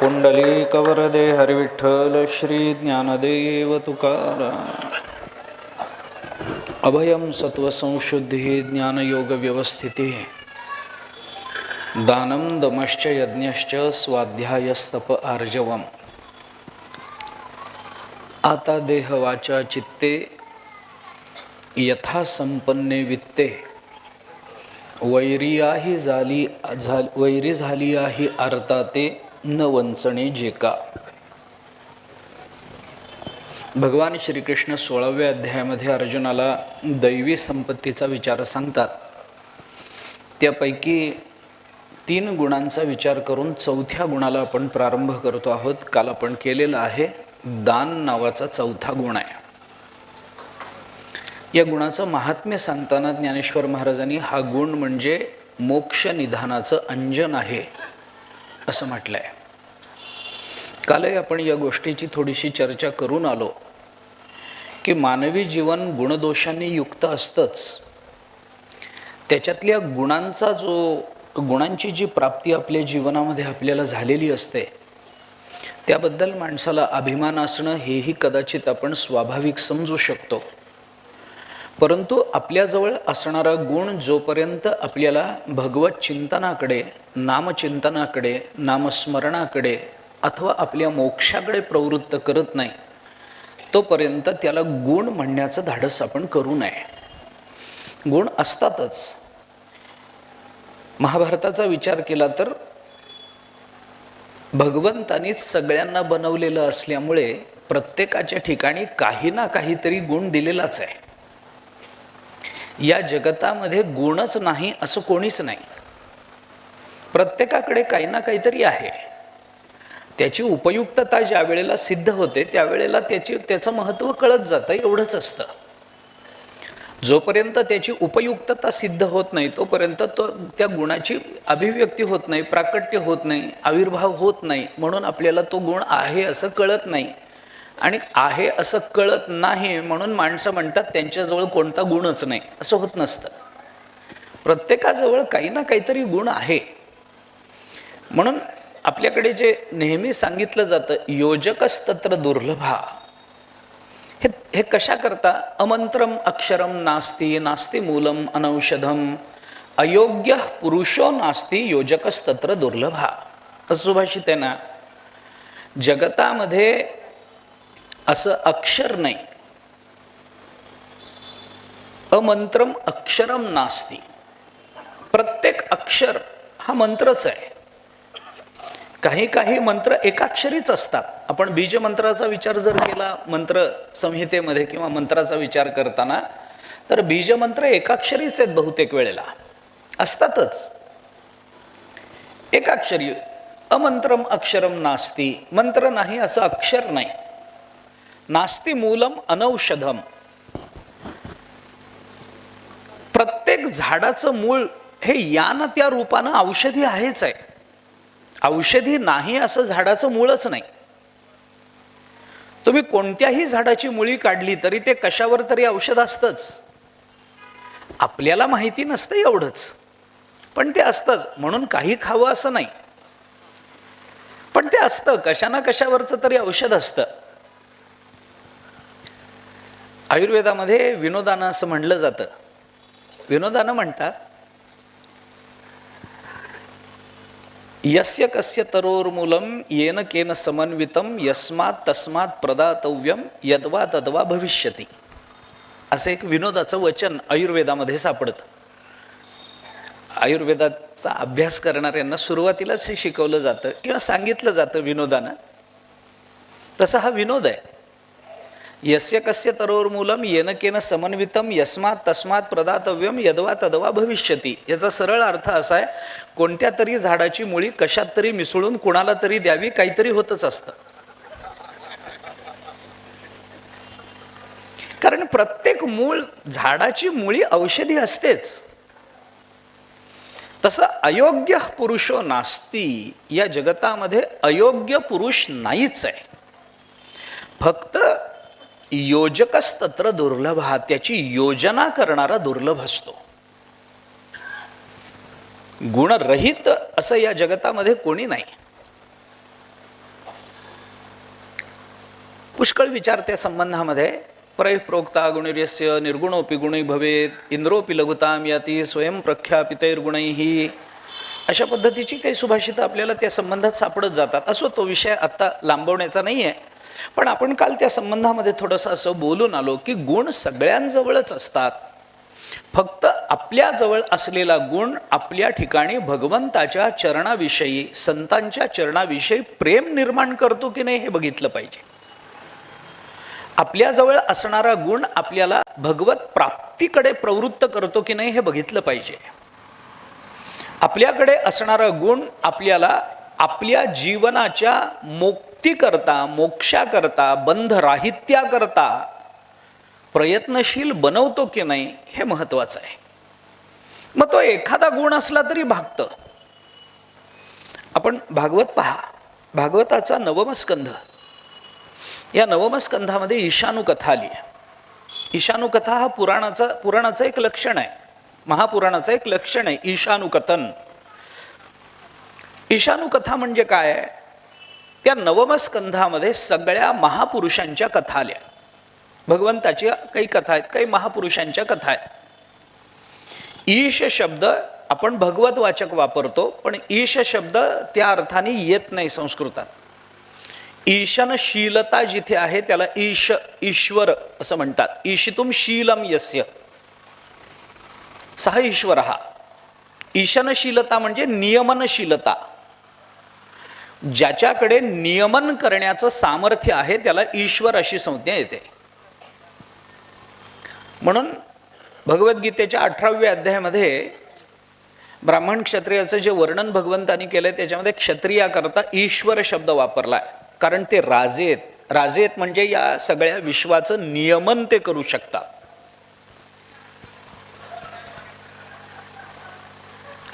पुंडलीकवरदे हरिविठ्ठल श्री ज्ञानदेव तुकाराम. अभयं सत्वसंशुद्धिः ज्ञानयोगव्यवस्थितिः दानं दमश्च यज्ञश्च स्वाध्यायस्तप आर्जवम्. आता देह वाचा चित्ते यथा संपन्ने वित्ते वैरी झाली आहे आरता ते न वंचणे जेका. भगवान श्रीकृष्ण 16व्या अध्यायामध्ये अर्जुनाला दैवी संपत्तीचा विचार सांगतात. त्यापैकी 3 गुणांचा विचार करून 4थ्या गुणाला आपण प्रारंभ करतो आहोत. काल आपण केलेला आहे. दान नावाचा 4था गुण आहे. या गुणाचं महात्म्य सांगताना ज्ञानेश्वर महाराजांनी हा गुण म्हणजे मोक्ष निधानाचं अंजन आहे असं म्हटलंय. कालही आपण या गोष्टीची थोडीशी चर्चा करून आलो की मानवी जीवन गुणदोषांनी युक्त असतंच. त्याच्यातल्या गुणांची जी प्राप्ती आपल्या जीवनामध्ये आपल्याला झालेली असते त्याबद्दल माणसाला अभिमान असणं हेही कदाचित आपण स्वाभाविक समजू शकतो. परंतु आपल्याजवळ असणारा गुण जोपर्यंत आपल्याला भगवत चिंतनाकडे, नामचिंतनाकडे, नामस्मरणाकडे अथवा आपल्या मोक्षाकडे प्रवृत्त करत नाही तोपर्यंत त्याला गुण म्हणण्याचं धाडस आपण करू नये. गुण असतातच. महाभारताचा विचार केला तर भगवंतानीच सगळ्यांना बनवलेलं असल्यामुळे प्रत्येकाच्या ठिकाणी काही ना काहीतरी गुण दिलेलाच आहे. या जगतामध्ये गुणच नाही असं कोणीच नाही. प्रत्येकाकडे काही ना काहीतरी आहे. त्याची उपयुक्तता ज्या वेळेला सिद्ध होते त्यावेळेला त्याचं महत्त्व कळत जातं. एवढंच असतं. जोपर्यंत त्याची उपयुक्तता सिद्ध होत नाही तोपर्यंत त्या गुणाची अभिव्यक्ती होत नाही, प्राकट्य होत नाही, आविर्भाव होत नाही. म्हणून आपल्याला तो गुण आहे असं कळत नाही. आणि आहे असं कळत नाही म्हणून माणसं म्हणतात त्यांच्याजवळ कोणता गुणच नाही. असं होत नसतं. प्रत्येकाजवळ काही ना काहीतरी गुण आहे. म्हणून आपल्याकडे जे नेहमी सांगितलं जातं योजकस्तत्र दुर्लभा, हे कशा करता? अमंत्रम अक्षरम नास्ति नास्ति मूलम अनौषधम अयोग्य पुरुषो नास्ति योजकस्तत्र दुर्लभा. असं सुभाषित आहे ना. जगतामध्ये असं अक्षर नाही. अमंत्रम अक्षरम नास्ति. प्रत्येक अक्षर हा मंत्रच आहे. काही मंत्र एकाक्षरीच असतात. आपण बीज मंत्राचा विचार जर केला मंत्र संहितेमध्ये किंवा मंत्राचा विचार करताना तर बीज मंत्र एकाक्षरीच आहेत. बहुतेक वेळेला असतातच एकाक्षरी. अमंत्रम अक्षरम नास्ति. मंत्र नाही असं अक्षर नाही. नास्ति मूलम अनौषधम. प्रत्येक झाडाचं मूळ हे या ना त्या रूपानं औषधी आहेच आहे. औषधी नाही असं झाडाचं मूळच नाही. तुम्ही कोणत्याही झाडाची मुळी काढली तरी ते कशावर तरी औषध असतंच. आपल्याला माहिती नसतं एवढंच, पण ते असतंच. म्हणून काही खावं असं नाही, पण ते असतं. कशा ना कशावरचं तरी औषध असतं. आयुर्वेदामध्ये विनोदानं असं म्हणलं जातं. विनोदानं म्हणतात यस्य कस्य तरोर्मूलम येन केन समन्वितम यस्मात् तस्मात् प्रदातव्यम यद्वा तद्वा भविष्यति. असं एक विनोदाचं वचन आयुर्वेदामध्ये सापडतं. आयुर्वेदाचा अभ्यास करणाऱ्यांना सुरुवातीलाच हे शिकवलं जातं किंवा सांगितलं जातं विनोदानं. तसा हा विनोद आहे. यस्य कस्य तरोर्मूलम येन केन समन्वितम यस्मात् तस्मात् प्रदातव्यम यद्वा तद्वा भविष्यति. याचा सरळ अर्थ असा आहे, कोणत्या तरी झाडाची मुळी कशात तरी मिसळून कुणाला तरी द्यावी. काहीतरी होतच असतं. कारण प्रत्येक मूळ झाडाची मुळी औषधी असतेच. तसं अयोग्य पुरुषो नास्ति. या जगतामध्ये अयोग्य पुरुष नाहीच आहे. फक्त योजकस्तत्र दुर्लभ. त्याची योजना करणारा दुर्लभ असतो. गुणरहित असं या जगतामध्ये कोणी नाही. पुष्कळ विचार त्या संबंधामध्ये. परैप्रोक्ता गुणिर्यस्य निर्गुणोपि गुणी भवेत इंद्रोपि लघुताम याती स्वयं प्रख्यापितैर्गुणैः, अशा पद्धतीची काही सुभाषितं आपल्याला त्या संबंधात सापडत जातात. असो, तो विषय आत्ता लांबवण्याचा नाही आहे. पण आपण काल त्या संबंधामध्ये थोडंसं असं बोलून आलो की गुण सगळ्यांजवळच असतात. फक्त आपल्याजवळ असलेला गुण आपल्या ठिकाणी भगवंताच्या चरणाविषयी, संतांच्या चरणाविषयी प्रेम निर्माण करतो की नाही हे बघितलं पाहिजे. आपल्याजवळ असणारा गुण आपल्याला भगवत प्राप्तीकडे प्रवृत्त करतो की नाही हे बघितलं पाहिजे. आपल्याकडे असणारा गुण आपल्याला आपल्या जीवनाच्या मुक्तीकरता, मोक्षाकरता, बंधराहित्याकरता प्रयत्नशील बनवतो की नाही हे महत्वाचं आहे. मग तो एखादा गुण असला तरी भागतं. आपण भागवत पहा, भागवताचा 9वा स्कंध. या 9वा स्कंधामध्ये ईशानुकथा आली आहे. ईशानुकथा हा पुराणाचं एक लक्षण आहे, महापुराणाचं एक लक्षण आहे ईशानुकथन. ईशानुकथा म्हणजे काय आहे? त्या 9वा स्कंधामध्ये सगळ्या महापुरुषांच्या कथा आल्या. भगवंताच्या काही कथा आहेत, काही महापुरुषांच्या कथा आहेत. ईश शब्द आपण भगवत वाचक वापरतो, पण ईश शब्द त्या अर्थाने येत नाही संस्कृतात. ईशनशीलता जिथे आहे त्याला ईश, ईश्वर असं म्हणतात. ईशितुम शीलम यस्य सह ईश्वर. ईशनशीलता म्हणजे नियमनशीलता. ज्याच्याकडे नियमन करण्याचं सामर्थ्य आहे त्याला ईश्वर अशी संज्ञा येते. म्हणून भगवद्गीतेच्या 18व्या अध्यायामध्ये ब्राह्मण क्षत्रियाचं जे वर्णन भगवंतानी केलंय त्याच्यामध्ये क्षत्रियाकरता ईश्वर शब्द वापरलाय. कारण ते राजे आहेत. राजे आहेत म्हणजे या सगळ्या विश्वाचं नियमन ते करू शकतात.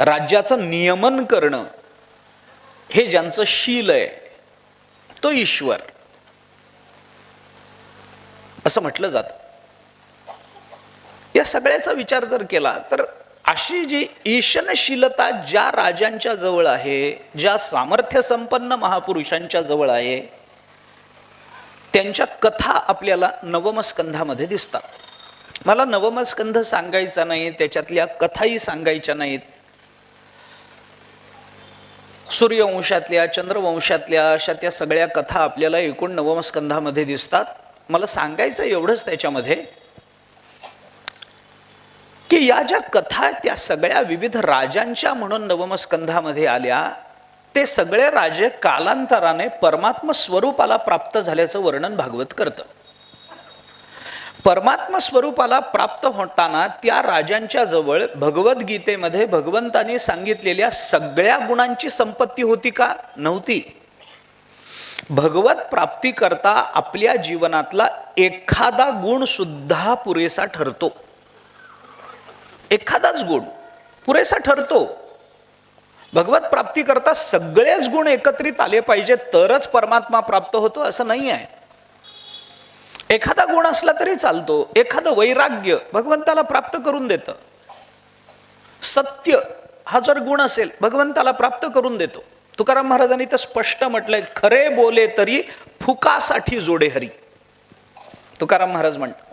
राज्याचं नियमन करणं हे ज्यांचं शील आहे तो ईश्वर असं म्हटलं जातं. या सगळ्याचा विचार जर केला तर अशी जी ईशनशीलता ज्या राजांच्या जवळ आहे, ज्या सामर्थ्य संपन्न महापुरुषांच्या जवळ आहे, त्यांच्या कथा आपल्याला 9व स्कंधामध्ये दिसतात. मला 9वा स्कंध सांगायचा नाही, त्याच्यातल्या कथाही सांगायच्या नाहीत. सूर्यवंशातल्या, चंद्रवंशातल्या अशा त्या सगळ्या कथा आपल्याला एकूण 9वा स्कंधामध्ये दिसतात. मला सांगायचं एवढंच त्याच्यामध्ये की या ज्या कथा त्या सगळ्या विविध राजांच्या म्हणून 9वा स्कंधामध्ये आल्या, ते सगळे राजे कालांतराने परमात्म स्वरूपाला प्राप्त झाल्याचं वर्णन भागवत करतं. परमात्म स्वरूपाला प्राप्त होताना त्या राजांच्या जवळ भगवद्गीतेमध्ये भगवंताने सांगितलेल्या सगळ्या गुणांची संपत्ती होती का? नव्हती. भगवत प्राप्ती करता आपल्या जीवनातला एखादा गुण सुद्धा पुरेसा ठरतो. एखादाच गुण पुरेसा ठरतो. भगवत प्राप्ती करता सगळेच गुण एकत्रित आले पाहिजे तरच परमात्मा प्राप्त होतो असं नाही आहे. एखादा गुण असला तरी चालतो. एखादं वैराग्य भगवंताला प्राप्त करून देतं. सत्य हा जर गुण असेल भगवंताला प्राप्त करून देतो. तुकाराम महाराजांनी तर स्पष्ट म्हटलंय, खरे बोले तरी फुकासाठी जोडे हरी. तुकाराम महाराज म्हणतात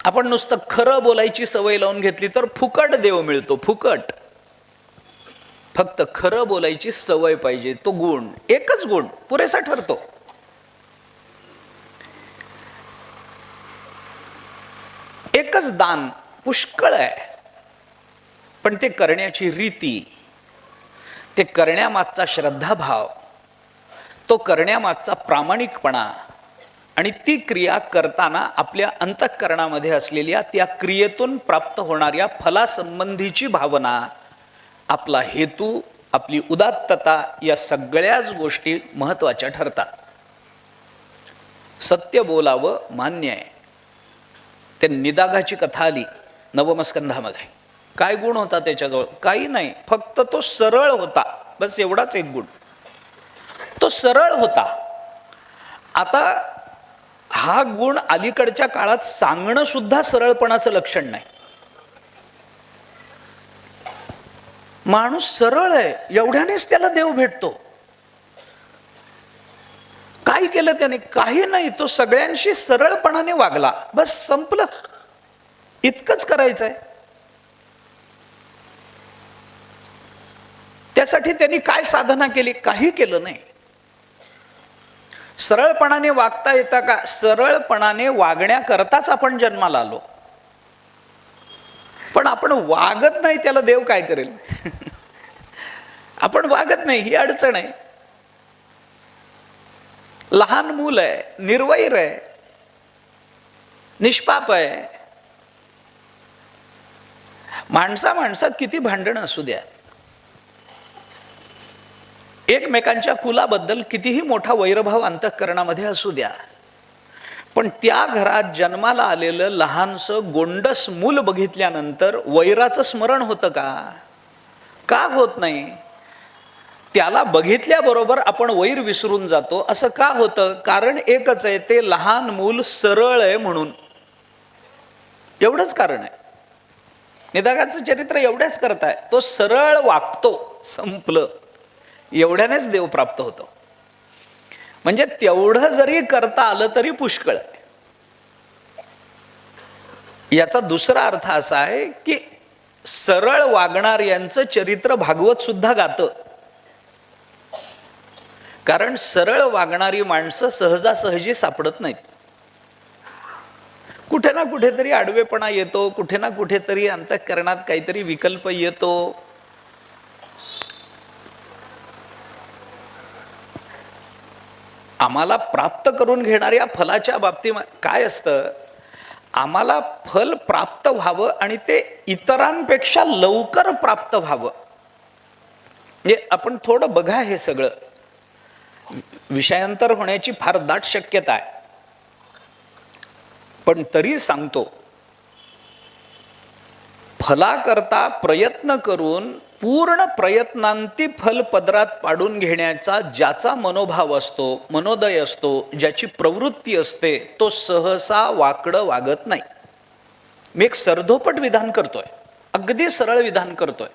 आपण नुसतं खरं बोलायची सवय लावून घेतली तर फुकट देव मिळतो. फुकट. फक्त खरं बोलायची सवय पाहिजे. तो गुण, एकच गुण पुरेसा ठरतो. एकच दान पुष्कळ आहे, पण ते करण्याची रीती, ते करण्यामागचा श्रद्धाभाव, तो करण्यामागचा प्रामाणिकपणा आणि ती क्रिया करताना आपल्या अंतःकरणामध्ये असलेल्या त्या क्रियेतून प्राप्त होणाऱ्या फलासंबंधीची भावना, आपला हेतू, आपली उदात्तता, या सगळ्याच गोष्टी महत्त्वाच्या ठरतात. सत्य बोलावं मान्य आहे. ते निदाघाची कथा आली 9वा स्कंधामध्ये. काय गुण होता त्याच्याजवळ? काही नाही, फक्त तो सरळ होता. बस एवढाच एक गुण, तो सरळ होता. आता हा गुण अलीकडच्या काळात सांगणं सुद्धा सरळपणाचं लक्षण नाही. माणूस सरळ आहे एवढ्यानेच त्याला देव भेटतो. काय केलं त्याने? काही नाही, तो सगळ्यांशी सरळपणाने वागला, बस संपलं. इतकंच करायचंय. त्यासाठी त्यांनी काय साधना केली? काही केलं नाही. सरळपणाने वागता येता का? सरळपणाने वागण्याकरताच आपण जन्माला आलो. पण आपण वागत नाही, त्याला देव काय करेल? आपण वागत नाही, ही अडचण आहे. लहान मूल आहे, निर्वैर आहे, निष्पाप आहे. माणसात किती भांडण असू द्या, एकमेकांच्या कुलाबद्दल कितीही मोठा वैरभाव अंतःकरणामध्ये असू द्या, पण त्या घरात जन्माला आलेलं लहानसं गोंडस मूल बघितल्यानंतर वैराचं स्मरण होतं का? का होत नाही? त्याला बघितल्याबरोबर आपण वैर विसरून जातो. असं का होतं? कारण एकच आहे, ते लहान मूल सरळ आहे म्हणून. एवढंच कारण आहे. निदाघाचं चरित्र एवढ्याच करताय, तो सरळ वागतो, संपलं. एवढ्यानेच देव प्राप्त होतो. म्हणजे तेवढं जरी करता आलं तरी पुष्कळ आहे. याचा दुसरा अर्थ असा आहे की सरळ वागणाऱ्यांचं चरित्र भागवत सुद्धा गातं. कारण सरळ वागणारी माणसं सहजासहजी सापडत नाहीत. कुठे ना कुठेतरी आडवेपणा येतो, कुठे ना कुठेतरी अंतःकरणात काहीतरी विकल्प येतो. आम्हाला प्राप्त करून घेणाऱ्या फलाच्या बाबतीत काय असतं? आम्हाला फल प्राप्त व्हावं आणि ते इतरांपेक्षा लवकर प्राप्त व्हावं. म्हणजे आपण थोडं बघा, हे सगळं विषयांतर होण्याची फार दाट शक्यता आहे, पण तरी सांगतो, फलाकरता प्रयत्न करून पूर्ण प्रयत्नांती फल पदरात पाडून घेण्याचा ज्याचा मनोभाव असतो, मनोदय असतो, ज्याची प्रवृत्ती असते, तो सहसा वाकडं वागत नाही. मी एक सरधोपट विधान करतोय, अगदी सरळ विधान करतोय.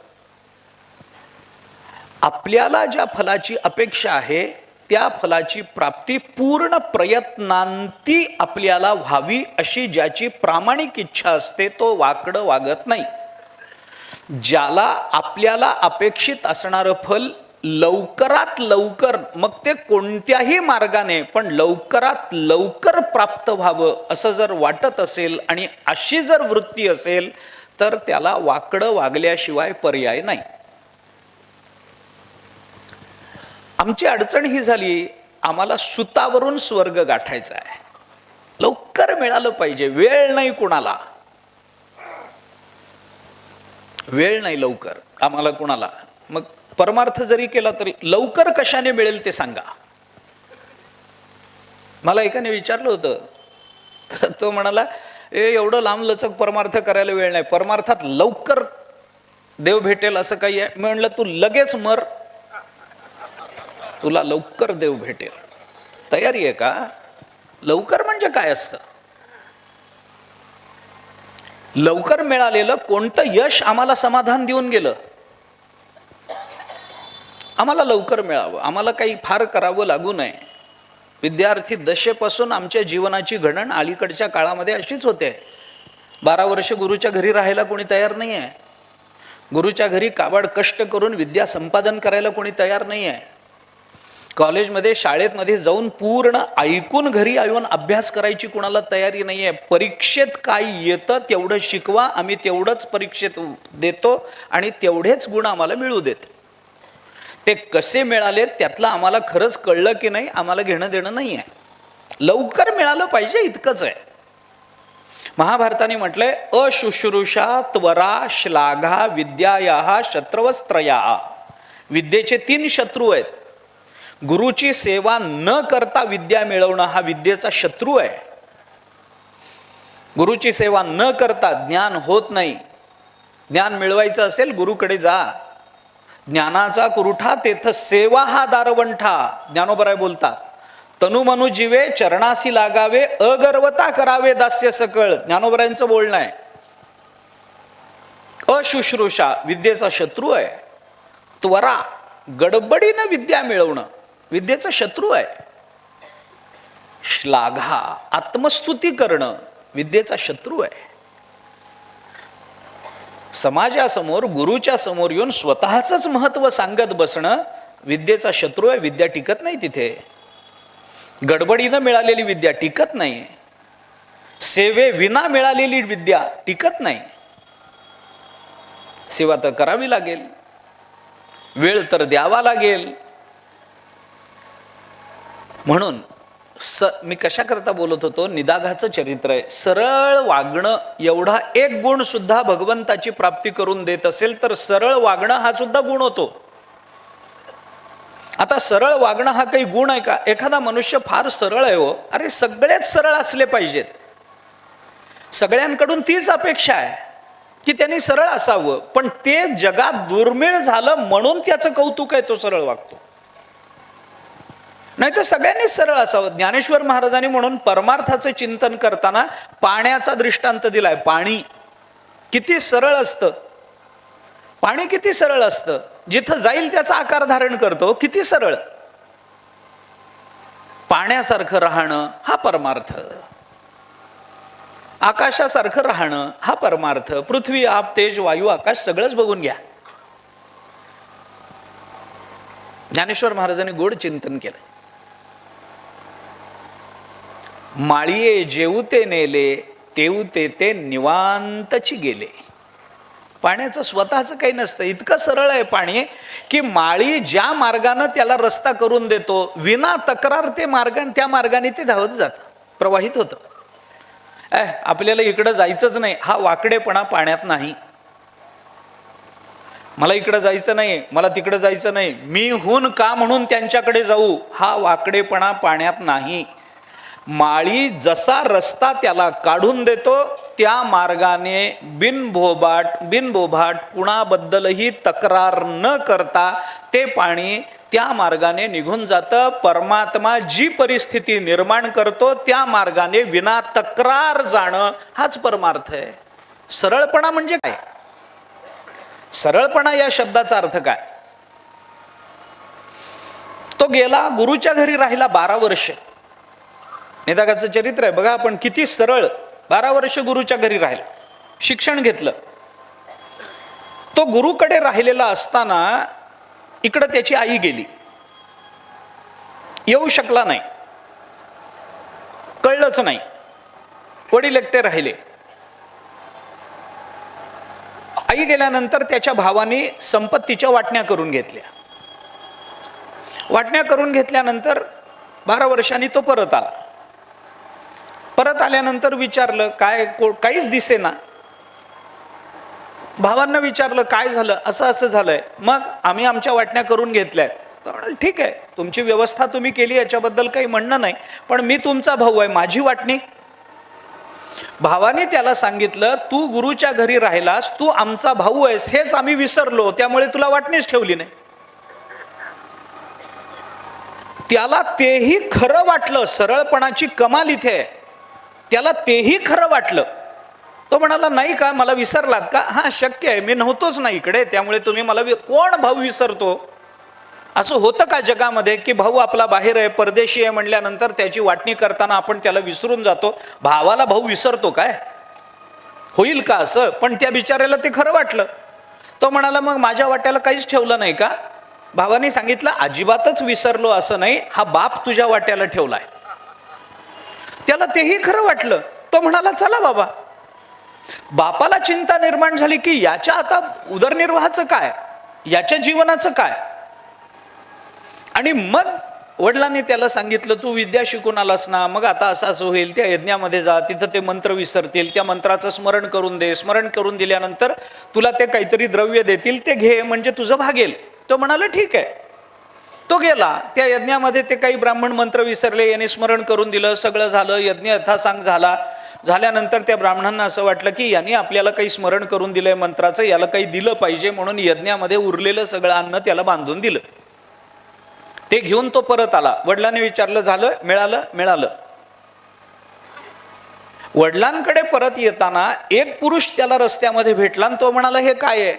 आपल्याला ज्या फलाची अपेक्षा आहे त्या फलाची प्राप्ती पूर्ण प्रयत्नांती आपल्याला व्हावी अशी ज्याची प्रामाणिक इच्छा असते, तो वाकडं वागत नाही. ज्याला आपल्याला अपेक्षित असणारं फल लवकरात लवकर, मग ते कोणत्याही मार्गाने पण लवकरात लवकर प्राप्त व्हावं असं जर वाटत असेल आणि अशी जर वृत्ती असेल, तर त्याला वाकडं वागल्याशिवाय पर्याय नाही. आमची अडचण ही झाली, आम्हाला सुतावरून स्वर्ग गाठायचा आहे, लवकर मिळालं पाहिजे, वेळ नाही कुणाला, वेळ नाही लवकर आम्हाला कुणाला. मग परमार्थ जरी केला तरी लवकर कशाने मिळेल ते सांगा. मला एकाने विचारलं होतं, तो म्हणाला, एवढं लांब लचक परमार्थ करायला वेळ नाही, परमार्थात लवकर देव भेटेल असं काही आहे? मी म्हणलं, तू लगेच मर, तुला लवकर देव भेटेल. तयारी आहे का? लवकर म्हणजे काय असतं? लवकर मिळालेलं कोणतं यश आम्हाला समाधान देऊन गेलं? आम्हाला लवकर मिळावं, आम्हाला काही फार करावं लागू नये. विद्यार्थी दशेपासून आमच्या जीवनाची घडण अलीकडच्या काळामध्ये अशीच होते. 12 वर्ष गुरुच्या घरी राहायला कोणी तयार नाही आहे. गुरुच्या घरी काबाड कष्ट करून विद्या संपादन करायला कोणी तयार नाही आहे. कॉलेजमध्ये शाळेमध्ये जाऊन पूर्ण ऐकून घरी येऊन अभ्यास करायची कुणाला तयारी नाही आहे. परीक्षेत काय येतं तेवढं शिकवा, आम्ही तेवढंच परीक्षेत देतो आणि तेवढेच गुण आम्हाला मिळू देत. ते कसे मिळाले त्यातलं आम्हाला खरंच कळलं की नाही आम्हाला घेणं देणं नाही आहे. लवकर मिळालं पाहिजे इतकंच आहे. महाभारताने म्हटलंय, अशुश्रूषा त्वरा श्लाघा विद्यायाः शत्रवस्त्रया. विद्येचे 3 शत्रू आहेत. गुरुची सेवा न करता विद्या मिळवणं हा विद्येचा शत्रू आहे. गुरुची सेवा न करता ज्ञान होत नाही. ज्ञान मिळवायचं असेल गुरुकडे जा. ज्ञानाचा कुरुठा तेथ सेवा हा दारवंठा. ज्ञानोबराय बोलतात, तनुमनु जीवे चरणासी लागावे, अगर्वता करावे दास्य सकळ. ज्ञानोबरायांचं बोलणं आहे. अशुश्रूषा विद्येचा शत्रू आहे. त्वरा गडबडीनं विद्या मिळवणं विद्येचा शत्रू आहे. श्लाघा, आत्मस्तुती करणं विद्येचा शत्रू आहे. समाजासमोर, गुरुच्या समोर येऊन स्वतःच महत्व सांगत बसणं विद्येचा शत्रू आहे. विद्या टिकत नाही तिथे. गडबडीनं मिळालेली विद्या टिकत नाही. सेवे विना मिळालेली विद्या टिकत नाही. सेवा तर करावी लागेल, वेळ तर द्यावा लागेल. म्हणून मी कशा करता बोलत होतो, निदाघाचं चरित्र आहे. सरळ वागणं एवढा एक गुण सुद्धा भगवंताची प्राप्ती करून देत असेल तर सरळ वागणं हा सुद्धा गुण होतो. आता सरळ वागणं हा काही गुण आहे का? एखादा मनुष्य फार सरळ आहे हो, अरे सगळेच सरळ असले पाहिजेत. सगळ्यांकडून तीच अपेक्षा आहे की त्यांनी सरळ असावं, पण ते जगात दुर्मिळ झालं म्हणून त्याचं कौतुक आहे, तो सरळ वागतो. नाही तर सगळ्यांनीच सरळ असावं. ज्ञानेश्वर महाराजांनी म्हणून परमार्थाचं चिंतन करताना पाण्याचा दृष्टांत दिलाय. पाणी किती सरळ असतं, पाणी किती सरळ असतं, जिथं जाईल त्याचा आकार धारण करतो. किती सरळ. पाण्यासारखं राहणं हा परमार्थ, आकाशासारखं राहणं हा परमार्थ. पृथ्वी, आप, तेज, वायू, आकाश सगळंच बघून घ्या. ज्ञानेश्वर महाराजांनी गोड चिंतन केलं. माळिये जेवते नेले, तेवते ते निवांतची गेले. पाण्याचं स्वतःचं काही नसतं. इतकं सरळ आहे पाणी की माळी ज्या मार्गानं त्याला रस्ता करून देतो, विना तक्रार ते त्या मार्गाने ते धावत जातं, प्रवाहित होतं. आपल्याला इकडं जायचंच नाही हा वाकडेपणा पाण्यात नाही. मला इकडं जायचं नाही, मला तिकडं जायचं नाही, मी हून का म्हणून त्यांच्याकडे जाऊ, हा वाकडेपणा पाण्यात नाही. माळी जसा रस्ता त्याला काढून देतो त्या मार्गाने बिनबोभाट कुणाबद्दलही तक्रार न करता ते पाणी त्या मार्गाने निघून जातं. परमात्मा जी परिस्थिती निर्माण करतो त्या मार्गाने विना तक्रार जाणं हाच परमार्थ आहे. सरळपणा म्हणजे काय? सरळपणा या शब्दाचा अर्थ काय? तो गेला गुरुच्या घरी राहिला 12 वर्ष. निदाघाचं चरित्र आहे बघा आपण, किती सरळ. 12 वर्ष गुरुच्या घरी राहिला, शिक्षण घेतलं. तो गुरुकडे राहिलेला असताना इकडं त्याची आई गेली, येऊ शकला नाही, कळलंच नाही. वडील एकटे राहिले. आई गेल्यानंतर त्याच्या भावाने संपत्तीच्या वाटण्या करून घेतल्या. वाटण्या करून घेतल्यानंतर 12 वर्षांनी तो परत आला. परत आल्यानंतर विचारलं काहीच दिसेना. भावांना विचारलं काय झालं, असं असं झालंय. मग आम्ही आमच्या वाटण्या करून घेतल्यात. ठीक आहे, तुमची व्यवस्था तुम्ही केली, याच्याबद्दल काही म्हणणं नाही, पण मी तुमचा भाऊ आहे, माझी वाटणी. भावाने त्याला सांगितलं तू गुरुच्या घरी राहिलास, तू आमचा भाऊ आहेस, हेच आम्ही विसरलो, त्यामुळे तुला वाटणीच ठेवली नाही. त्याला तेही खरं वाटलं. सरळपणाची कमाल इथे आहे. त्याला तेही खरं वाटलं. तो म्हणाला नाही का, मला विसरलात का? हा शक्य आहे, मी नव्हतोच ना इकडे, त्यामुळे तुम्ही मला कोण भाऊ विसरतो? असं होतं का जगामध्ये की भाऊ आपला बाहेर आहे, परदेशी आहे म्हणल्यानंतर त्याची वाटणी करताना आपण त्याला विसरून जातो? भावाला भाऊ विसरतो काय? होईल का असं? पण त्या बिचाऱ्याला ते खरं वाटलं. तो म्हणाला मग माझ्या वाट्याला काहीच ठेवलं नाही का? भावाने सांगितलं अजिबातच विसरलो असं नाही, हा बाप तुझ्या वाट्याला ठेवलाय. त्याला तेही खरं वाटलं. तो म्हणाला चला बाबा. बापाला चिंता निर्माण झाली की याच्या आता उदरनिर्वाहाचं काय, याच्या जीवनाचं काय. आणि मग वडिलांनी त्याला सांगितलं तू विद्या शिकून आलास ना, मग आता असं असं होईल, त्या यज्ञामध्ये जा, तिथं ते मंत्र विसरतील, त्या मंत्राचं स्मरण करून दे, स्मरण करून दिल्यानंतर तुला ते काहीतरी द्रव्य देतील, ते घे, म्हणजे तुझं भागेल. तो म्हणाला ठीक आहे. तो गेला त्या यज्ञामध्ये, ते काही ब्राह्मण मंत्र विसरले, याने स्मरण करून दिलं, सगळं झालं, यज्ञ यथासांग झाला. झाल्यानंतर त्या ब्राह्मणांना असं वाटलं की यांनी आपल्याला काही स्मरण करून दिलंय मंत्राचं, याला काही दिलं पाहिजे, म्हणून यज्ञामध्ये उरलेलं सगळं अन्न त्याला बांधून दिलं. ते घेऊन तो परत आला. वडिलांनी विचारलं झालं, मिळालं? मिळालं. वडिलांकडे परत येताना एक पुरुष त्याला रस्त्यामध्ये भेटला आणि तो म्हणाला हे काय आहे?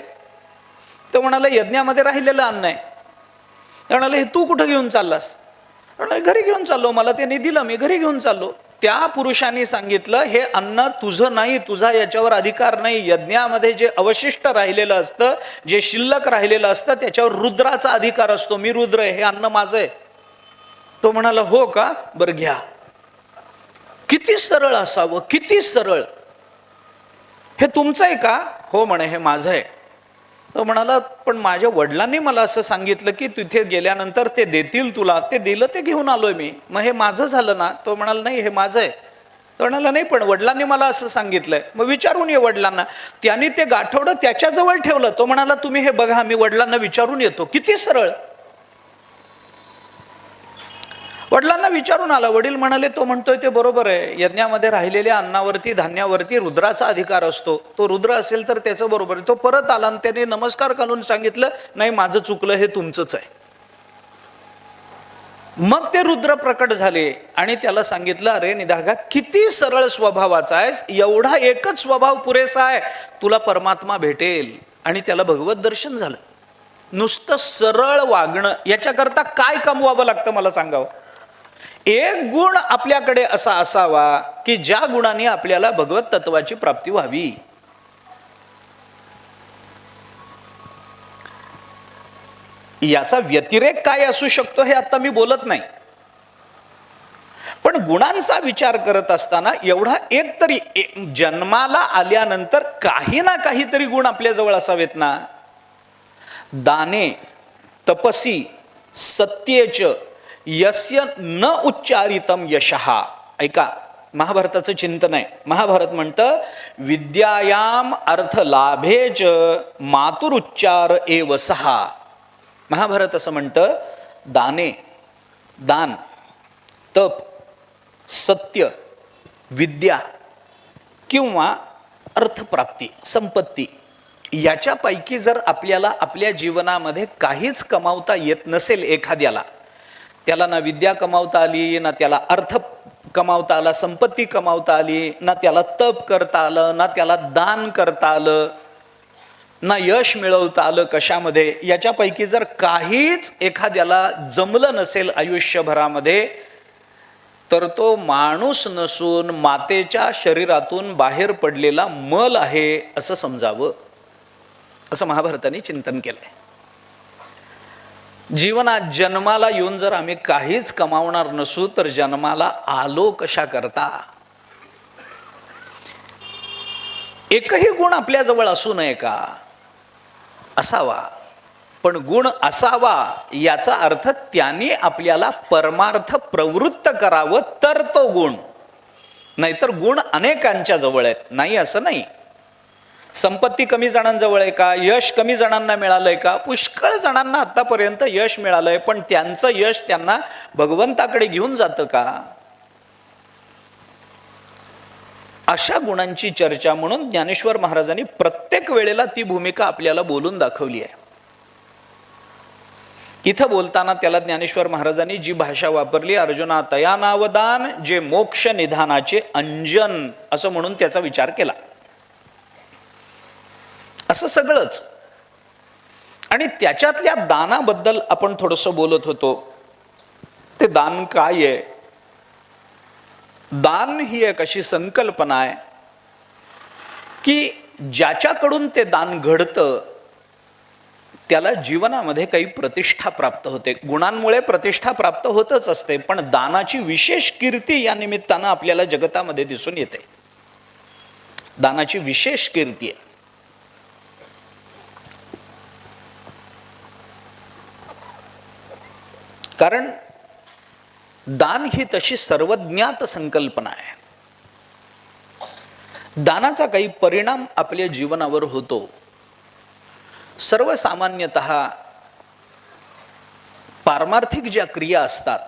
तो म्हणाला यज्ञामध्ये राहिलेलं अन्न आहे. तो म्हणाला हे तू कुठं घेऊन चाललास? घरी घेऊन चाललो, मला त्यांनी दिलं, मी घरी घेऊन चाललो. त्या पुरुषांनी सांगितलं, हे अन्न तुझं नाही, तुझा याच्यावर अधिकार नाही. यज्ञामध्ये जे अवशिष्ट राहिलेलं असतं, जे शिल्लक राहिलेलं असतं, त्याच्यावर रुद्राचा अधिकार असतो. मी रुद्र आहे, हे अन्न माझं आहे. तो म्हणाला, हो का, बरं घ्या. किती सरळ असावं, किती सरळ. हे तुमचं आहे का? हो म्हणे, हे माझं आहे. तो म्हणाला, पण माझ्या वडिलांनी मला असं सांगितलं की तिथे गेल्यानंतर ते देतील तुला. ते दिलं, ते घेऊन आलोय मी, मग हे माझं झालं ना? तो म्हणाला, नाही, हे माझं आहे. तो म्हणाला, नाही, पण वडिलांनी मला असं सांगितलंय. मग विचारून ये वडिलांना. त्यांनी ते गाठोडं त्याच्याजवळ ठेवलं. तो म्हणाला, तुम्ही हे बघा, मी वडिलांना विचारून येतो. किती सरळ. वडिलांना विचारून आला. वडील म्हणाले, तो म्हणतोय ते बरोबर आहे. यज्ञामध्ये राहिलेल्या अन्नावरती, धान्यावरती रुद्राचा अधिकार असतो. तो रुद्र असेल तर त्याचं बरोबर आहे. तो परत आला आणि त्याने नमस्कार घालून सांगितलं, नाही, माझं चुकलं, हे तुमचंच आहे. मग ते रुद्र प्रकट झाले आणि त्याला सांगितलं, अरे निधागा, किती सरळ स्वभावाचा आहेस, एवढा एकच स्वभाव पुरेसा आहे, तुला परमात्मा भेटेल. आणि त्याला भगवत दर्शन झालं. नुसतं सरळ वागणं, याच्याकरता काय कमवावं लागतं मला सांगावं. एक गुण आपल्याकडे असा असावा की ज्या गुणाने आपल्याला भगवत तत्वाची प्राप्ती व्हावी. याचा व्यतिरेक काय असू शकतो हे आता मी बोलत नाही, पण गुणांचा विचार करत असताना एवढा एक तरी जन्माला आल्यानंतर काही ना काहीतरी गुण आपल्या जवळ असावेत ना. दाने, तपसी, सत्येच यस्य न उच्चारितम यशः. ऐका, महाभारताचं चिंतन आहे. महाभारत म्हणतं, विद्यायाम अर्थ लाभेच मातुरुच्चार एव सहा. महाभारत असं म्हणतं, दाने, दान, तप, सत्य, विद्या किंवा अर्थप्राप्ती, संपत्ती, याच्यापैकी जर आपल्याला आपल्या जीवनामध्ये काहीच कमावता येत नसेल एखाद्याला, त्याला ना विद्या कमावता आली, ना त्याला अर्थ कमावता आला, संपत्ती कमावता आली, ना त्याला तप करता आलं, ना त्याला दान करता आलं, ना यश मिळवता आलं कशामध्ये, याच्यापैकी जर काहीच एखाद्याला जमलं नसेल आयुष्यभरामध्ये, तर तो माणूस नसून मातेच्या शरीरातून बाहेर पडलेला मल आहे असं समजावं. असं महाभारताने चिंतन केलंय. जीवनात जन्माला येऊन जर आम्ही काहीच कमावणार नसू तर जन्माला आलो कशा करता. एकही गुण आपल्या जवळ असू नये का? असावा, पण गुण असावा याचा अर्थ त्यांनी आपल्याला परमार्थ प्रवृत्त करावं तर तो गुण. नाहीतर गुण अनेकांच्या जवळ आहेत, नाही असं नाही. संपत्ती कमी जणांजवळ आहे का? यश कमी जणांना मिळालंय का? पुष्कळ जणांना आतापर्यंत यश मिळालंय, पण त्यांचं यश त्यांना भगवंताकडे घेऊन जातं का? अशा गुणांची चर्चा म्हणून ज्ञानेश्वर महाराजांनी प्रत्येक वेळेला ती भूमिका आपल्याला बोलून दाखवली आहे. इथं बोलताना त्याला ज्ञानेश्वर महाराजांनी जी भाषा वापरली, अर्जुना तया नावदान जे मोक्ष निधानाचे अंजन, असं म्हणून त्याचा विचार केला. असं सगळंच. आणि त्याच्यातल्या दानाबद्दल आपण थोडंसं बोलत होतो. ते दान काय आहे? दान ही एक अशी संकल्पना आहे की ज्याच्याकडून ते दान घडतं त्याला जीवनामध्ये काही प्रतिष्ठा प्राप्त होते. गुणांमुळे प्रतिष्ठा प्राप्त होतच असते, पण दानाची विशेष कीर्ती या निमित्तानं आपल्याला जगतामध्ये दिसून येते. दानाची विशेष कीर्ती आहे. कारण दान ही तशी सर्वज्ञात संकल्पना आहे. दानाचा काही परिणाम आपल्या जीवनावर होतो. सर्वसामान्यतः पारमार्थिक ज्या क्रिया असतात,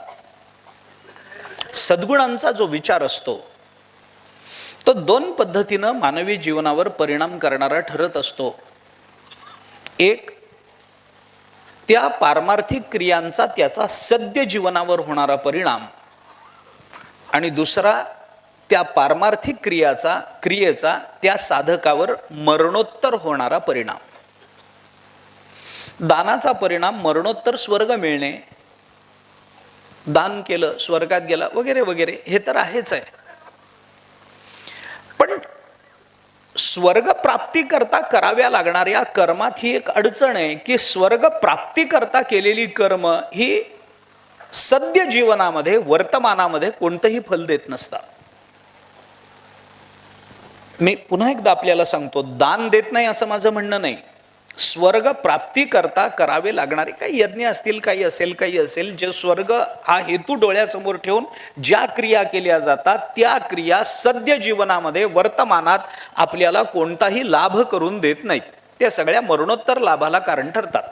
सद्गुणांचा जो विचार असतो, तो दोन पद्धतीनं मानवी जीवनावर परिणाम करणारा ठरत असतो. एक, त्या पारमार्थिक क्रियांचा त्याचा सद्य जीवनावर होणारा परिणाम, आणि दुसरा, त्या पारमार्थिक क्रियेचा त्या साधकावर मरणोत्तर होणारा परिणाम. दानाचा परिणाम मरणोत्तर स्वर्ग मिळणे, दान केलं स्वर्गात गेला वगैरे वगैरे, हे तर आहेच आहे. पण स्वर्ग प्राप्ती करता कराव्या लागणाऱ्या कर्मात ही एक अडचण आहे की स्वर्ग प्राप्ती करता केलेली कर्म ही सद्य जीवनामध्ये वर्तमानामध्ये कोणतंही फल देत नसतात. मी पुन्हा एकदा आपल्याला सांगतो, दान देत नाही असं माझं म्हणणं नाही. स्वर्ग प्राप्ती करता करावे लागणारे काही यज्ञ असतील, काही असेल जे स्वर्ग हा हेतू डोळ्यासमोर ठेवून ज्या क्रिया केल्या जातात त्या क्रिया सद्य जीवनामध्ये वर्तमानात आपल्याला कोणताही लाभ करून देत नाहीत. त्या सगळ्या मरणोत्तर लाभाला कारण ठरतात.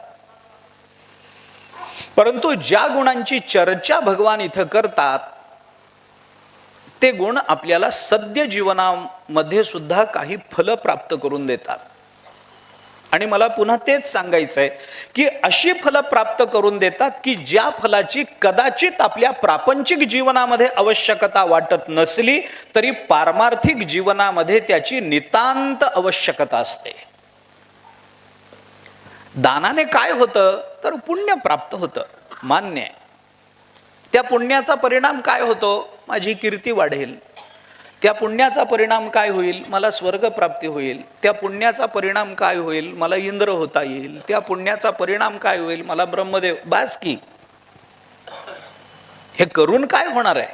परंतु ज्या गुणांची चर्चा भगवान इथं करतात ते गुण आपल्याला सद्य जीवनामध्ये सुद्धा काही फल प्राप्त करून देतात. आणि मला पुन्हा तेच सांगायचं आहे की अशी फल प्राप्त करून देतात की ज्या फलाची कदाचित आपल्या प्रापंचिक जीवनामध्ये आवश्यकता वाटत नसली तरी पारमार्थिक जीवनामध्ये त्याची नितांत आवश्यकता असते. दानाने काय होतं तर पुण्य प्राप्त होतं, मान्य आहे. त्या पुण्याचा परिणाम काय होतो, माझी कीर्ती वाढेल. त्या पुण्याचा परिणाम काय होईल, मला स्वर्ग प्राप्ती होईल. त्या पुण्याचा परिणाम काय होईल, मला इंद्र होता येईल. त्या पुण्याचा परिणाम काय होईल, मला ब्रह्मदेव. बास की, हे करून काय होणार आहे.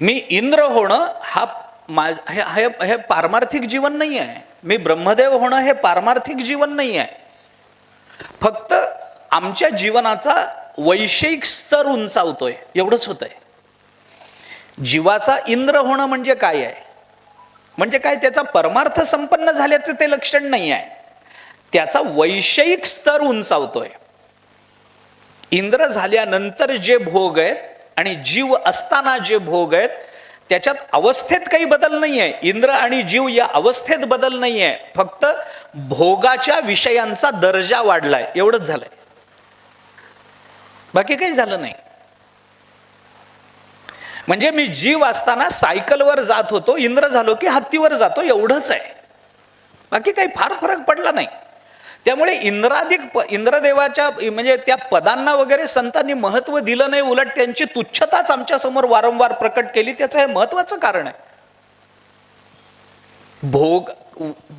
मी इंद्र होणं हे पारमार्थिक जीवन नाही आहे. मी ब्रह्मदेव होणं हे पारमार्थिक जीवन नाही आहे. फक्त आमच्या जीवनाचा वैषयिक स्तर उंचावतोय एवढंच होतंय. जीवाचा इंद्र होणं म्हणजे काय आहे, म्हणजे काय, त्याचा परमार्थ संपन्न झाल्याचं ते लक्षण नाही आहे. त्याचा वैषयिक स्तर उंचावतोय. इंद्र झाल्यानंतर जे भोग आहेत आणि जीव असताना जे भोग आहेत त्याच्यात अवस्थेत काही बदल नाही आहे. इंद्र आणि जीव या अवस्थेत बदल नाही आहे, फक्त भोगाच्या विषयांचा दर्जा वाढलाय एवढंच झालंय, बाकी काही झालं नाही. म्हणजे मी जीव असताना सायकलवर जात होतो, इंद्र झालो की हत्तीवर जातो एवढंच आहे, बाकी काही फार फरक पडला नाही. त्यामुळे इंद्रदेवाच्या म्हणजे त्या पदांना वगैरे संतांनी महत्व दिलं नाही, उलट त्यांची तुच्छताच आमच्या समोर वारंवार प्रकट केली. त्याचं हे महत्वाचं कारण आहे.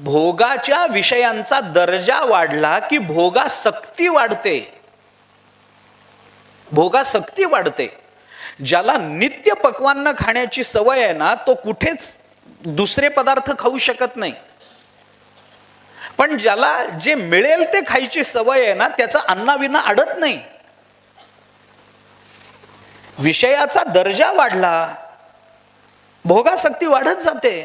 भोगाच्या विषयांचा दर्जा वाढला की भोगासक्ती वाढते. भोगासक्ती वाढते. ज्याला नित्य पक्वान्न खाण्याची सवय आहे ना, तो कुठेच दुसरे पदार्थ खाऊ शकत नाही. पण ज्याला जे मिळेल ते खायची सवय आहे ना, त्याचा अन्नाविना अडत नाही. विषयाचा दर्जा वाढला, भोगासक्ती वाढत जाते.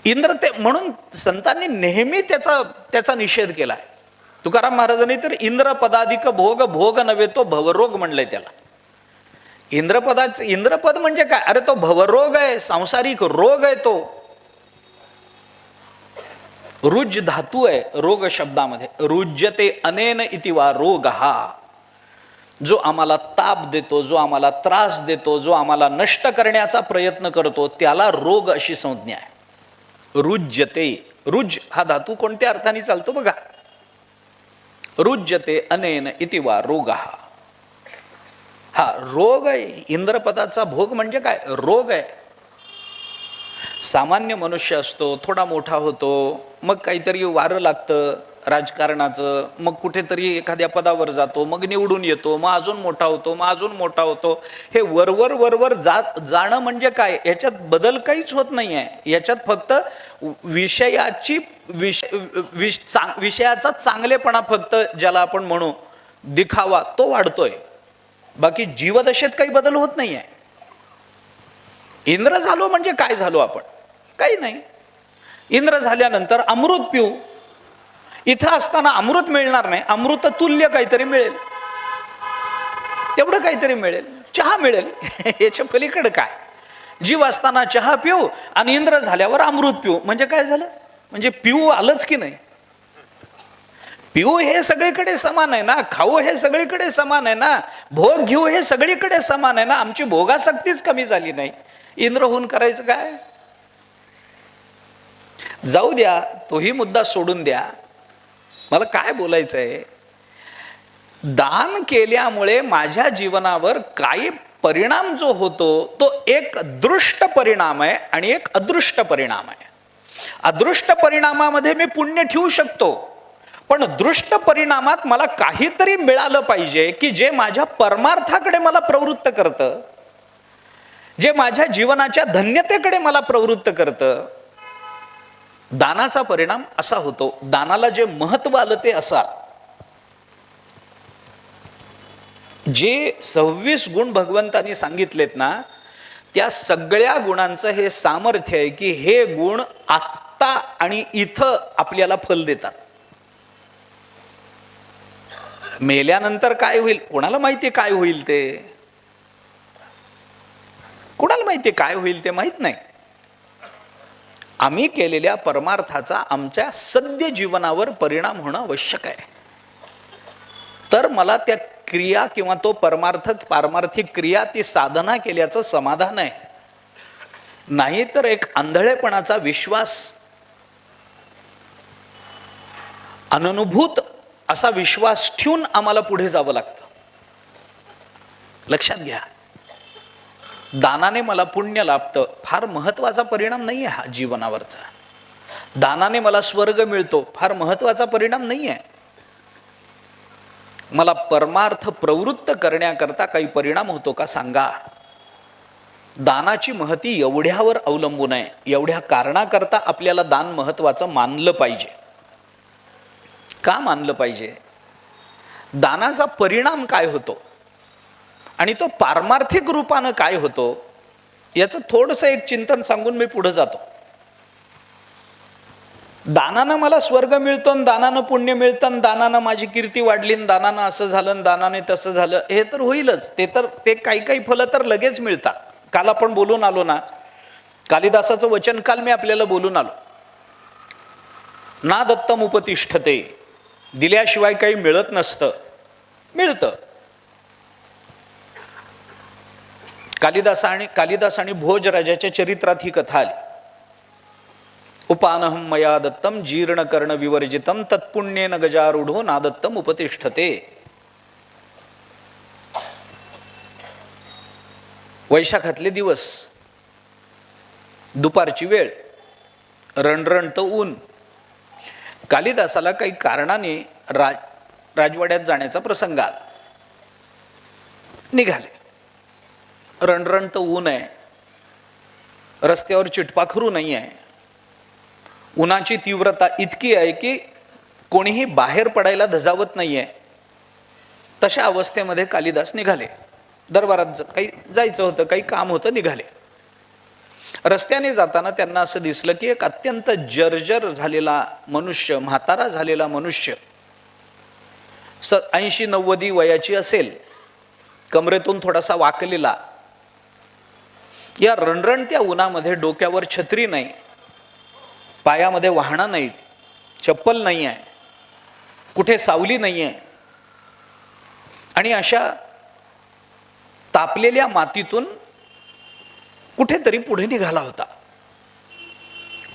इंद्र ते म्हणून संतांनी नेहमी त्याचा निषेध केलाय. तुकाराम महाराजांनी तर इंद्रपदाधिक भोग भोग नव्हे तो भवरोग म्हणलंय त्याला. इंद्रपद म्हणजे काय, अरे तो भवरोग आहे, सांसारिक रोग आहे. तो रुज धातू आहे रोग शब्दामध्ये. रुज्यते अनेन इति वा रोग, हा जो आम्हाला ताप देतो, जो आम्हाला त्रास देतो, जो आम्हाला नष्ट करण्याचा प्रयत्न करतो त्याला रोग अशी संज्ञा आहे. रुज्यते, रुज हा धातू कोणत्या अर्थाने चालतो बघा. रुज्यते अनेन इति वा रोग, हा रोग आहे. इंद्रपदाचा भोग म्हणजे काय, रोग आहे. सामान्य मनुष्य असतो, थोडा मोठा होतो, मग काहीतरी वारं लागतं राजकारणाचं, मग कुठेतरी एखाद्या पदावर जातो, मग निवडून येतो, मग अजून मोठा होतो, मग अजून मोठा होतो. हे वरवर जाणं म्हणजे काय, याच्यात बदल काहीच होत नाही आहे. याच्यात फक्त विषयाचा चांगलेपणा, फक्त ज्याला आपण म्हणू दिखावा, तो वाढतोय. बाकी जीवदशेत काही बदल होत नाही आहे. इंद्र झालो म्हणजे काय झालो आपण, काही नाही. इंद्र झाल्यानंतर अमृत पिऊ. इथं असताना अमृत मिळणार नाही, अमृत तुल्य काहीतरी मिळेल, तेवढं काहीतरी मिळेल. चहा मिळेल, याच्या पलीकडे काय. जीव असताना चहा पिऊ आणि इंद्र झाल्यावर अमृत पिऊ म्हणजे काय झालं, म्हणजे पिऊ आलंच की नाही. पिऊ हे सगळीकडे समान आहे ना, खाऊ हे सगळीकडे समान आहे ना, भोग घेऊ हे सगळीकडे समान आहे ना. आमची भोगासक्तीच कमी झाली नाही. इंद्र होऊन करायचं काय. जाऊ द्या, तोही मुद्दा सोडून द्या. मला काय बोलायचं आहे, दान केल्यामुळे माझ्या जीवनावर काही परिणाम जो होतो तो एक दृष्ट परिणाम आहे आणि एक अदृष्ट परिणाम आहे. अदृष्ट परिणामामध्ये मी पुण्य ठेवू शकतो, पण दृष्ट परिणामात मला काहीतरी मिळालं पाहिजे की जे माझ्या परमार्थाकडे मला प्रवृत्त करतं, जे माझ्या जीवनाच्या धन्यतेकडे मला प्रवृत्त करतं. दानाचा परिणाम असा होतो, दानाला जे महत्व आलं ते असा, जे 26 गुण भगवंतांनी सांगितलेत ना, त्या सगळ्या गुणांचं हे सामर्थ्य आहे की हे गुण आत्ता आणि इथं आपल्याला फल देतात. मेल्यानंतर काय होईल कोणाला माहिती, काय होईल ते कोणाला माहिती, काय होईल ते माहित नाही. आम्ही केलेल्या परमार्थाचा आमच्या सद्य जीवनावर परिणाम होणं आवश्यक आहे. तर मला त्या क्रिया किंवा तो पारमार्थिक क्रिया, ती साधना केल्याचं समाधान आहे. नाही तर एक आंधळेपणाचा विश्वास, अननुभूत असा विश्वास ठेवून आम्हाला पुढे जावं लागतं. लक्षात घ्या, दानाने मला पुण्य लाभतं फार महत्वाचा परिणाम नाही आहे हा जीवनावरचा. दानाने मला स्वर्ग मिळतो फार महत्वाचा परिणाम नाही आहे. मला परमार्थ प्रवृत्त करण्याकरता काही परिणाम होतो का सांगा. दानाची महती एवढ्यावर अवलंबून आहे. एवढ्या कारणाकरता आपल्याला दान महत्वाचं मानलं पाहिजे. का मानलं पाहिजे? दानाचा परिणाम काय होतो आणि तो पारमार्थिक रूपानं काय होतो याचं थोडंसं एक चिंतन सांगून मी पुढे जातो. दानानं मला स्वर्ग मिळतो, दानानं पुण्य मिळतं, दानानं माझी कीर्ती वाढली, दानानं असं झालं, दानाने तसं झालं, हे तर होईलच. ते काही काही फलं तर लगेच मिळतात. काल आपण बोलून आलो ना, कालिदासाचं वचन काल मी आपल्याला बोलून आलो. ना दत्तम उपतिष्ठते, दिल्याशिवाय काही मिळत नसतं, मिळतं. कालिदास आणि भोजराजाच्या चरित्रात ही कथा आली. उपानहम मया दत्तम जीर्ण कर्ण विवर्जितम तत्पुण्येन गजारूढो नादत्तम उपतिष्ठते. वैशाखातले दिवस, दुपारची वेळ, रणरणत ऊन. कालिदासाला काही कारणाने राजवाड्यात जाण्याचा प्रसंग आला. निघाले. रणरणत ऊन आहे, रस्त्यावर चिटपाखरू नाही आहे. उन्हाची तीव्रता इतकी आहे की कोणीही बाहेर पडायला धजावत नाहीये. तशा अवस्थेमध्ये कालिदास निघाले. दरबारात काही जायचं होतं, काही काम होतं, निघाले. रस्त्याने जाताना त्यांना असं दिसलं की एक अत्यंत जर्जर झालेला मनुष्य, म्हातारा झालेला मनुष्य, 80-90 वयाची असेल, कमरेतून थोडासा वाकलेला, या रणरणत्या उन्हामध्ये डोक्यावर छत्री नाही, पायामध्ये वाहनं नाहीत, चप्पल नाही आहे, कुठे सावली नाही आहे, आणि अशा तापलेल्या मातीतून कुठेतरी पुढे निघाला होता.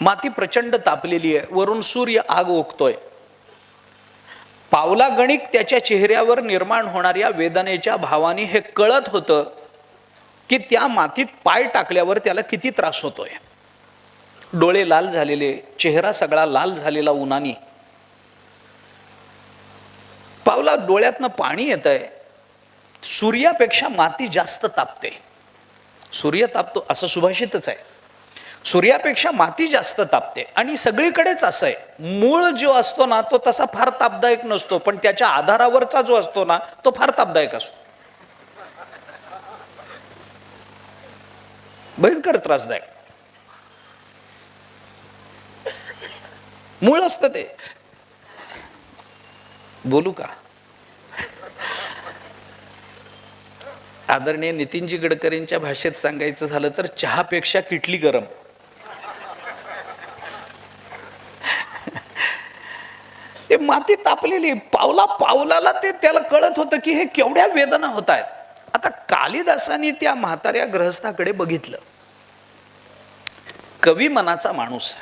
माती प्रचंड तापलेली आहे, वरून सूर्य आग ओकतोय. पावलागणिक त्याच्या चेहऱ्यावर निर्माण होणाऱ्या वेदनेच्या भावाने हे कळत होतं की त्या मातीत पाय टाकल्यावर त्याला किती त्रास होतोय. डोळे लाल झालेले, चेहरा सगळा लाल झालेला उन्हाने. पावला डोळ्यातनं पाणी येत आहे. सूर्यापेक्षा माती जास्त तापते. सूर्य तापतो असं सुभाषितच आहे. सूर्यापेक्षा माती जास्त तापते आणि सगळीकडेच असं आहे. मूळ जो असतो ना तो तसा फार तापदायक नसतो, पण त्याच्या आधारावरचा जो असतो ना तो फार तापदायक असतो, भयंकर त्रासदायक. मूळ असतं ते. बोलू का? आदरणीय नितीनजी गडकरींच्या भाषेत सांगायचं झालं तर चहापेक्षा किटली गरम. ते माती तापलेली, पावलाला ते त्याला कळत होतं की हे केवढ्या वेदना होत आहेत. आता कालिदासाने त्या म्हाताऱ्या गृहस्थाकडे बघितलं. कवी मनाचा माणूस,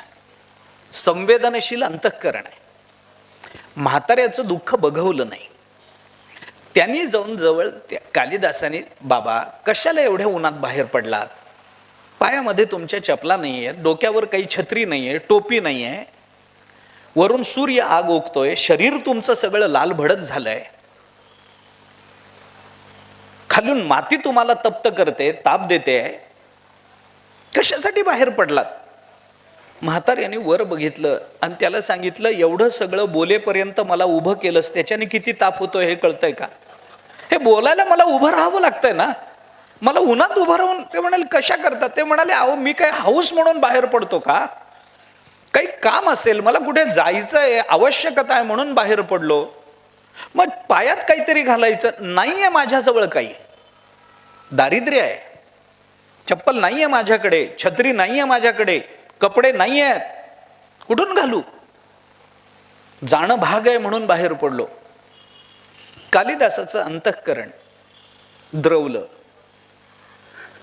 संवेदनशील अंतःकरण आहे. म्हाताऱ्याचं दुःख बघवलं नाही. त्यांनी जाऊन जवळ त्या कालिदासाने, बाबा कशाला एवढ्या उन्हात बाहेर पडलात? पायामध्ये तुमच्या चपला नाही आहेत, डोक्यावर काही छत्री नाही आहे, टोपी नाही आहे, वरून सूर्य आग ओकतोय, शरीर तुमचं सगळं लाल भडक झालंय, खालून माती तुम्हाला तप्त करते, ताप देते, कशासाठी बाहेर पडलात? म्हाताऱ्याने वर बघितलं आणि त्याला सांगितलं, एवढं सगळं बोलेपर्यंत मला उभं केलंस, त्याच्याने किती ताप होतोय हे कळतंय का? हे बोलायला मला उभं राहावं लागतंय ना, मला उन्हात उभं राहून. ते म्हणाले कशा करतात? ते म्हणाले, अहो मी काय हाऊस म्हणून बाहेर पडतो का? काही काम असेल, मला कुठे जायचं आहे, आवश्यकता आहे म्हणून बाहेर पडलो. मग पायात काहीतरी घालायचं नाहीये, माझ्याजवळ काही दारिद्र्य आहे, चप्पल नाहीये माझ्याकडे, छत्री नाहीये माझ्याकडे, कपडे नाही आहेत, कुठून घालू? जाणं भाग आहे म्हणून बाहेर पडलो. कालिदासाचं अंतःकरण द्रवलं.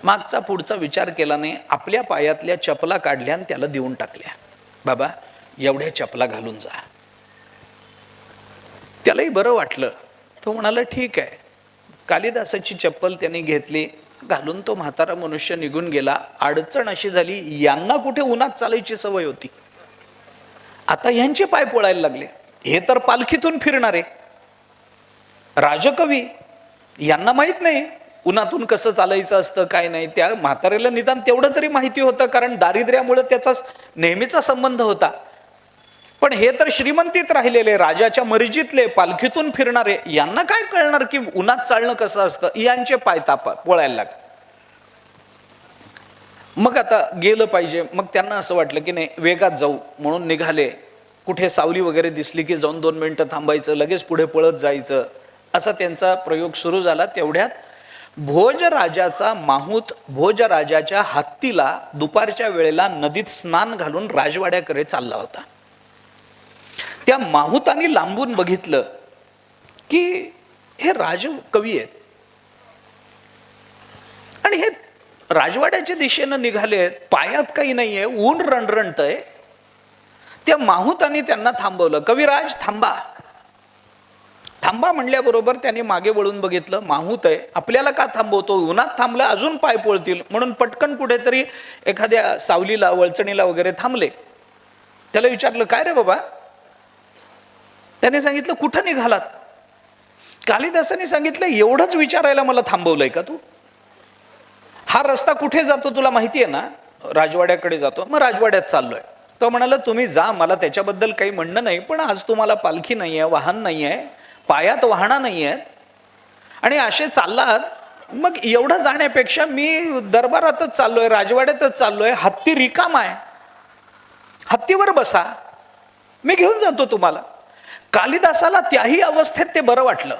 मागचा पुढचा विचार केला नाही. आपल्या पायातल्या चपला काढल्या आणि त्याला देऊन टाकल्या. बाबा एवढ्या चपला घालून जा. त्यालाही बरं वाटलं. तो म्हणाला ठीक आहे. कालिदासाची चप्पल त्याने घेतली, घालून तो म्हातारा मनुष्य निघून गेला. अडचण अशी झाली, यांना कुठे उन्हात चालायची सवय होती, आता यांचे पाय पोळायला लागले. हे तर पालखीतून फिरणारे राजकवी, यांना माहित नाही उन्हातून कसं चालायचं असतं काय नाही. त्या म्हाताऱ्याला निदान तेवढं तरी माहिती होतं, कारण दारिद्र्यामुळे त्याचा नेहमीचा संबंध होता. पण हे तर श्रीमंतीत राहिलेले, राजाच्या मर्जीतले, पालखीतून फिरणारे, यांना काय कळणार की उन्हात चालणं कसं असतं? यांचे पाय तापा पोळायला लागले. मग आता गेलं पाहिजे. मग त्यांना असं वाटलं की नाही, वेगात जाऊ म्हणून निघाले. कुठे सावली वगैरे दिसली की जाऊन 2 मिनिटं थांबायचं, लगेच पुढे पळत जायचं, असा त्यांचा प्रयोग सुरू झाला. तेवढ्यात भोजराजाचा माहूत भोजराजाच्या हत्तीला दुपारच्या वेळेला नदीत स्नान घालून राजवाड्याकडे चालला होता. त्या माहूताने लांबून बघितलं की हे राजकवी आहेत आणि हे राजवाड्याच्या दिशेनं निघाले, पायात काही नाहीये, ऊन रणरणतय. त्या माहूताने त्यांना थांबवलं. कविराज थांबा. थांबा म्हणल्याबरोबर त्यांनी मागे वळून बघितलं, माहूत आहे, आपल्याला का थांबवतो? उन्हात थांबलं अजून पाय पोळतील म्हणून पटकन कुठेतरी एखाद्या सावलीला वळचणीला वगैरे थांबले. त्याला विचारलं, काय रे बाबा? त्याने सांगितलं, कुठं निघालात? कालिदासाने सांगितलं, एवढंच विचारायला मला थांबवलंय का तू? हा रस्ता कुठे जातो तुला माहिती आहे ना? राजवाड्याकडे जातो. मग राजवाड्यात चाललोय. तो म्हणाला, तुम्ही जा, मला त्याच्याबद्दल काही म्हणणं नाही, पण आज तुम्हाला पालखी नाही आहे, वाहन नाही आहे, पायात वाहना नाही आहेत आणि असे चाललात, मग एवढं जाण्यापेक्षा मी दरबारातच चाललोय, राजवाड्यातच चाललोय, हत्ती रिकाम आहे, हत्तीवर बसा, मी घेऊन जातो तुम्हाला. कालिदासाला त्याही अवस्थेत ते बरं वाटलं.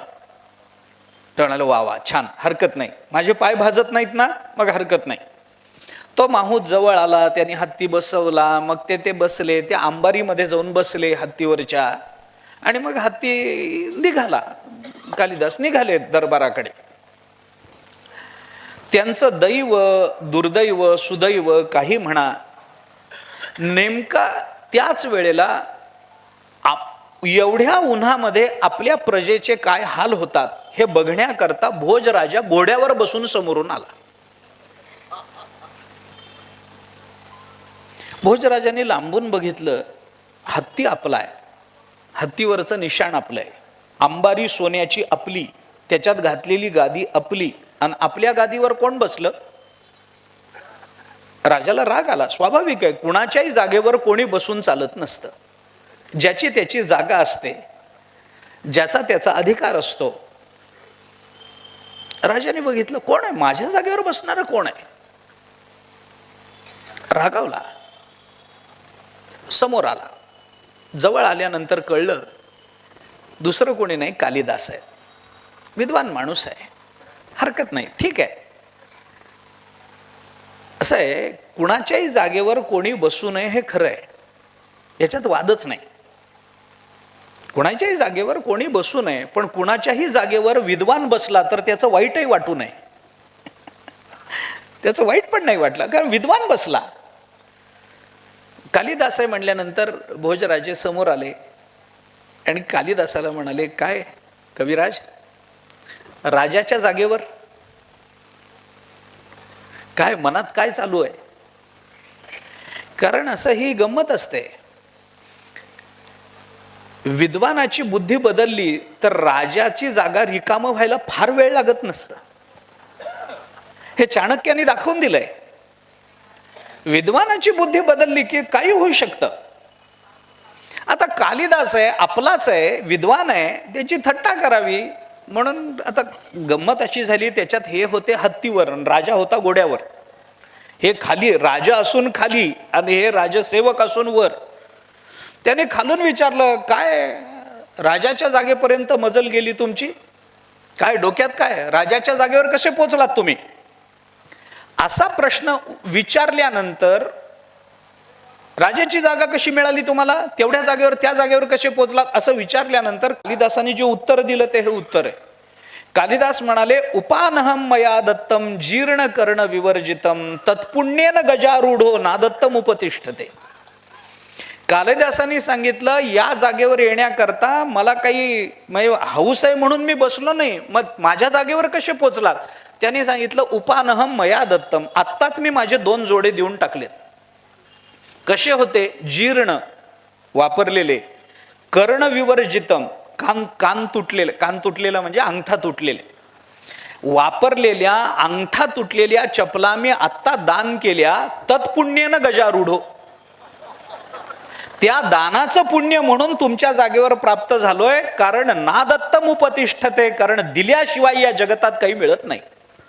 तो म्हणाला, वा वा, छान, हरकत नाही, माझे पाय भाजत नाहीत ना, मग हरकत नाही. तो माहूत जवळ आला, त्यांनी हत्ती बसवला, मग ते बसले, त्या अंबारीमध्ये जाऊन बसले हत्तीवरच्या, आणि मग हत्ती निघाला. कालिदास निघाले दरबाराकडे. त्यांचं दैव, दुर्दैव, सुदैव काही म्हणा, नेमका त्याच वेळेला एवढ्या उन्हामध्ये आपल्या प्रजेचे काय हाल होतात हे बघण्याकरता भोजराजा घोड्यावर बसून समोरून आला. भोजराजाने लांबून बघितलं, हत्ती आपलाय, हत्तीवरचं निशाण आपलंय, अंबारी सोन्याची आपली, त्याच्यात घातलेली गादी आपली, आणि आपल्या गादीवर कोण बसलं? राजाला राग आला. स्वाभाविक आहे, कुणाच्याही जागेवर कोणी बसून चालत नसतं. ज्याची त्याची जागा असते, ज्याचा त्याचा अधिकार असतो. राजाने बघितलं, कोण आहे माझ्या जागेवर बसणारं? कोण आहे? रागावला. समोर आला. जवळ आल्यानंतर कळलं, दुसरं कोणी नाही, कालिदास आहे. विद्वान माणूस आहे, हरकत नाही, ठीक आहे. असं आहे, कुणाच्याही जागेवर कोणी बसू नये हे खरं आहे, याच्यात वादच नाही. कुणाच्याही जागेवर कोणी बसू नये, पण कुणाच्याही जागेवर विद्वान बसला तर त्याचं वाईटही वाटू नये. त्याचं वाईट पण नाही वाटलं, कारण विद्वान बसला. कालिदास आहे म्हणल्यानंतर भोजराजे समोर आले आणि कालिदासाला म्हणाले, काय कविराज, राजाच्या जागेवर? काय मनात काय चालू आहे? कारण असं ही गंमत असते, विद्वानाची बुद्धी बदलली तर राजाची जागा रिकामं व्हायला फार वेळ लागत नसतं. हे चाणक्याने दाखवून दिलंय. विद्वानाची बुद्धी बदलली की काही होऊ शकतं. आता कालिदास आहे, आपलाच आहे, विद्वान आहे, त्याची थट्टा करावी म्हणून आता गंमत अशी झाली, त्याच्यात हे होते हत्तीवर, राजा होता घोड्यावर. हे खाली, राजा असून खाली आणि हे राजसेवक असून वर. त्याने खालून विचारलं, काय राजाच्या जागेपर्यंत मजल गेली तुमची? काय डोक्यात काय? राजाच्या जागेवर कसे पोचलात तुम्ही? असा प्रश्न विचारल्यानंतर राजाची जागा कशी मिळाली तुम्हाला? तेवढ्या जागेवर, त्या जागेवर कसे पोचलात? असं विचारल्यानंतर कालिदासाने जे उत्तर दिलं ते हे उत्तर आहे. कालिदास म्हणाले, उपानहम मया दत्तम जीर्ण कर्ण विवर्जितम तत्पुण्येन गजारूढो नादत्तम उपतिष्ठते. कालिदासांनी सांगितलं, या जागेवर येण्याकरता मला काही हौस आहे म्हणून मी बसलो नाही, मग माझ्या जागेवर कसे पोचलात? त्यांनी सांगितलं, उपानहम मया दत्तम, आत्ताच मी माझे 2 जोडे देऊन टाकलेत. कसे होते? जीर्ण, वापरलेले, कर्ण विवर्जितम, कान तुटलेले, कान तुटलेला म्हणजे अंगठा तुटलेले, वापरलेल्या अंगठा तुटलेल्या चपला मी आत्ता दान केल्या, तत्पुण्येनं गजारूढो, त्या दानाचं पुण्य म्हणून तुमच्या जागेवर प्राप्त झालोय. कारण नादत्तम उपतिष्ठते, कारण दिल्याशिवाय या जगतात काही मिळत नाही.